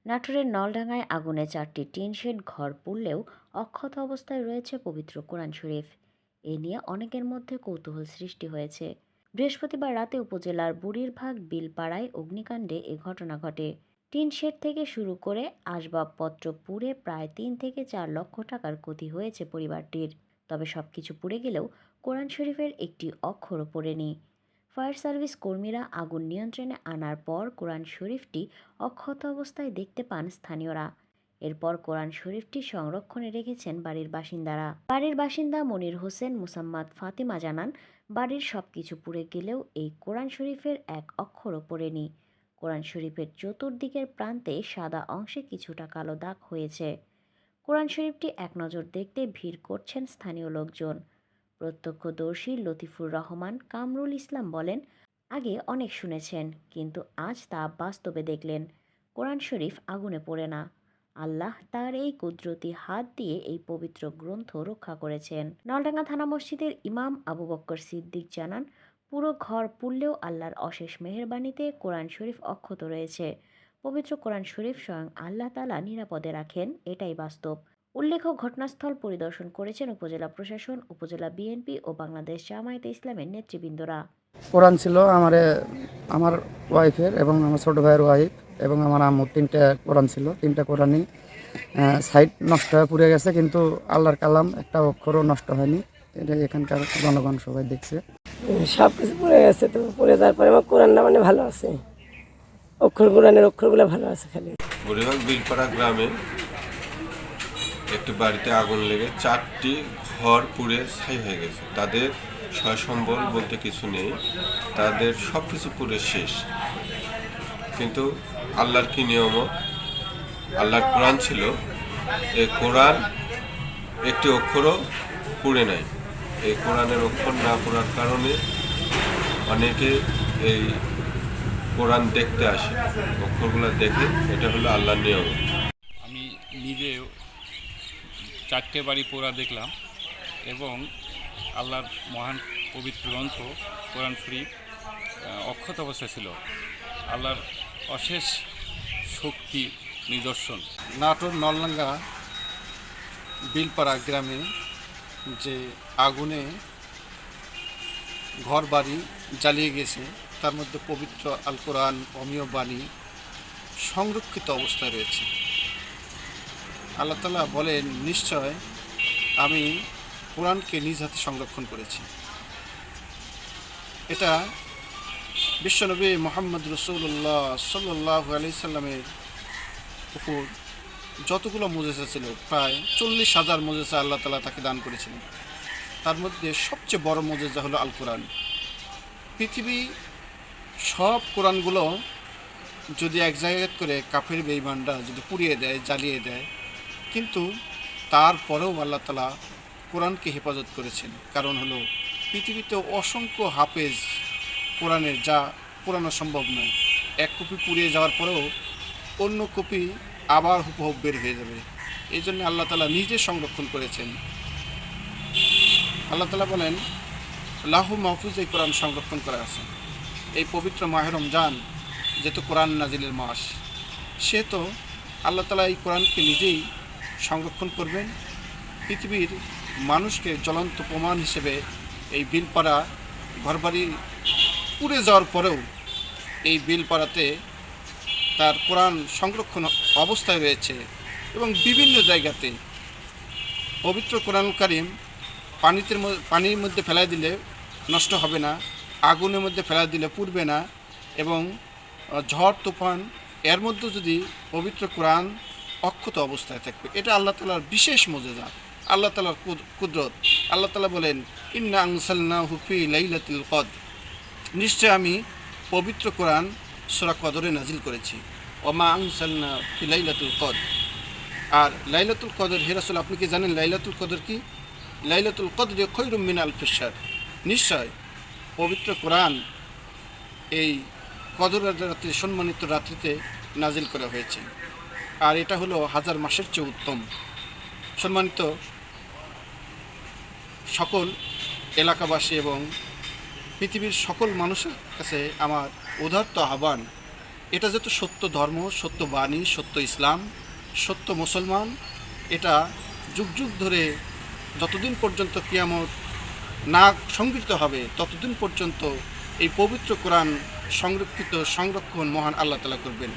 নাটোরের নলডাঙ্গায় আগুনে 4টি টিন শেড ঘর পুড়লেও অক্ষত অবস্থায় রয়েছে পবিত্র কোরআন শরীফ। এ নিয়ে অনেকের মধ্যে কৌতূহল সৃষ্টি হয়েছে। বৃহস্পতিবার রাতে উপজেলার বুড়িরভাগ বিলপাড়ায় অগ্নিকাণ্ডে এ ঘটনা ঘটে। টিন শেড থেকে শুরু করে আসবাবপত্র পুড়ে প্রায় 3 থেকে 4 লক্ষ টাকার ক্ষতি হয়েছে পরিবারটির। তবে সবকিছু পুড়ে গেলেও কোরআন শরীফের একটি অক্ষরও পড়েনি। ফায়ার সার্ভিস কর্মীরা আগুন নিয়ন্ত্রণে আনার পর কোরআন শরীফটি অক্ষত অবস্থায় দেখতে পান স্থানীয়রা। এরপর কোরআন শরীফটি সংরক্ষণে রেখেছেন বাড়ির বাসিন্দারা। বাড়ির বাসিন্দা মনির হোসেন মুসাম্মাদ ফাতিমা জানান, বাড়ির সবকিছু পুড়ে গেলেও এই কোরআন শরীফের এক অক্ষরও পড়েনি। কোরআন শরীফের চতুর্দিকের প্রান্তে সাদা অংশে কিছুটা কালো দাগ হয়েছে। কোরআন শরীফটি এক নজর দেখতে ভিড় করছেন স্থানীয় লোকজন। প্রত্যক্ষদর্শী লতিফুর রহমান কামরুল ইসলাম বলেন, আগে অনেক শুনেছেন, কিন্তু আজ তা বাস্তবে দেখলেন। কোরআন শরীফ আগুনে পড়ে না। আল্লাহ তার এই কুদরতি হাত দিয়ে এই পবিত্র গ্রন্থ রক্ষা করেছেন। নলডাঙ্গা থানা মসজিদের ইমাম আবু বক্কর সিদ্দিক জানান, পুরো ঘর পুড়লেও আল্লাহর অশেষ মেহেরবানিতে কোরআন শরীফ অক্ষত রয়েছে। পবিত্র কোরআন শরীফ স্বয়ং আল্লাহ তাআলা নিরাপদে রাখেন, এটাই বাস্তব। উল্লেখ্য, ঘটনাস্থল পরিদর্শন করেছেন উপজেলা প্রশাসন, উপজেলা বিএনপি ও বাংলাদেশ জামায়াতে ইসলামের নেতৃবৃন্দরা। কোরআন ছিল আমার ওয়াইফের এবং আমার ছোটো ভাইয়ের ওয়াইফ এবং আমার আম্মুর 3টা কোরআন ছিল। 3টা কোরআনই সাইড নষ্ট হয়ে পুড়ে গেছে, কিন্তু আল্লাহর কালাম একটা অক্ষরও নষ্ট হয়নি। এটা এখানকার জনগণ সবাই দেখছে। সব কিছু পড়ে গেছে, তো পড়ে যাওয়ার পরে আমার কোরআনটা মানে ভালো আছে, কোরআনের অক্ষরগুলো ভালো আছে। খালি বুড়িভাগ বিলপাড়া গ্রামে একটি বাড়িতে আগুন লেগে 4টি ঘর পুড়ে ছাই হয়ে গেছে। তাদের সয় সম্বল বলতে কিছু নেই, তাদের সব কিছু পুড়ে শেষ। কিন্তু আল্লাহর কি নিয়ামত, আল্লাহর কোরআন ছিল, এই কোরআন একটি অক্ষরও পুড়ে নাই। এই কোরআনের অক্ষর না পড়ার কারণে অনেকে এই কোরআন দেখতে আসে, অক্ষরগুলো দেখে এটা হলো আল্লাহর নিয়ামত। আমি নিজে 4টে বাড়ি পোড়া দেখলাম এবং আল্লাহর মহান পবিত্র গ্রন্থ কোরআন শরীফ অক্ষত অবস্থায় ছিল। আল্লাহর অশেষ শক্তি নিদর্শন। নাটোর নলডাঙ্গা বিলপাড়া গ্রামে যে আগুনে ঘর বাড়ি জ্বালিয়ে গেছে, তার মধ্যে পবিত্র আল কোরআন অমীয় বাণী সংরক্ষিত অবস্থায় রয়েছে। আল্লাহ তাআলা বলেন, নিশ্চয় আমি কোরআনকে নিজ হাতে সংরক্ষণ করেছি। এটা বিশ্বনবী মুহাম্মদ রাসূলুল্লাহ সাল্লাল্লাহু আলাইহি সাল্লামের উপর যতগুলো মুজিজা ছিল, প্রায় 40,000 মুজিজা আল্লাহ তাআলা তাকে দান করেছিলেন। তার মধ্যে সবচেয়ে বড় মুজিজা হলো আল কোরআন। পৃথিবী সব কোরআনগুলো যদি এক জায়গায় করে কাফের বেঈমানরা যদি পুড়িয়ে দেয়, জ্বালিয়ে দেয়, কিন্তু তারপরেও আল্লাহ তাআলা কোরআনকে হেফাজত করেছেন। কারণ হলো পৃথিবীতে অসংখ্য হাফেজ কোরআনের, যা পুরানো সম্ভব নয়। এক কপি পুড়িয়ে যাওয়ার পরেও অন্য কপি আবার হুবহু বের হয়ে যাবে। এই জন্য আল্লাহ তাআলা নিজে সংরক্ষণ করেছেন। আল্লাহ তাআলা বলেন, লাহু মাহফুজ এই কোরআন সংরক্ষণ করা আছে। এই পবিত্র মাহে রমজান যেহেতু কোরআন নাজিলের মাস, সে তো আল্লাহ তাআলা এই কোরআনকে নিজেই সংরক্ষণ করবেন। পৃথিবীর মানুষকে জ্বলন্ত প্রমাণ হিসেবে এই বিলপাড়া ঘরবাড়ি পুড়ে যাওয়ার পরেও এই বিলপাড়াতে তার কোরআন সংরক্ষণ অবস্থায় রয়েছে এবং বিভিন্ন জায়গাতে পবিত্র কোরআনুল কারীম পানির মধ্যে ফেলাই দিলে নষ্ট হবে না, আগুনের মধ্যে ফেলাই দিলে পুড়বে না, এবং ঝড় তুফান এর মধ্যে যদি পবিত্র কোরআন অক্ষত অবস্থায় থাকবে। এটা আল্লাহ তাআলার বিশেষ মুজিজা, আল্লাহ তাআলার কুদরত। আল্লাহ তাআলা বলেন, ইন্না আনসালনাহু ফি লাইলাতুল কদর, নিশ্চয় আমি পবিত্র কোরআন সূরা কদরে নাজিল করেছি। ওমা আনসালনা ফি লাইলাতুল কদর। আর লাইলাতুল কদর, হে রাসূল আপনি কি জানেন লাইলাতুল কদর কি? লাইলাতুল কদর খায়রুম মিন আলফি শাহর। নিশ্চয় পবিত্র কোরআন এই কদরের রাত্রি, সম্মানিত রাত্রিতে নাজিল করা হয়েছে, আর এটা হলো 1000 মাসের চেয়ে উত্তম। সম্মানিত সকল এলাকাবাসী এবং পৃথিবীর সকল মানুষের কাছে আমার উদাত্ত আহ্বান, এটা যেহেতু সত্য ধর্ম, সত্য বাণী, সত্য ইসলাম, সত্য মুসলমান, এটা যুগ যুগ ধরে যতদিন পর্যন্ত কিয়ামত না সংগৃহীত হবে ততদিন পর্যন্ত এই পবিত্র কোরআন সংরক্ষণ মহান আল্লাহ তাআলা করবেন।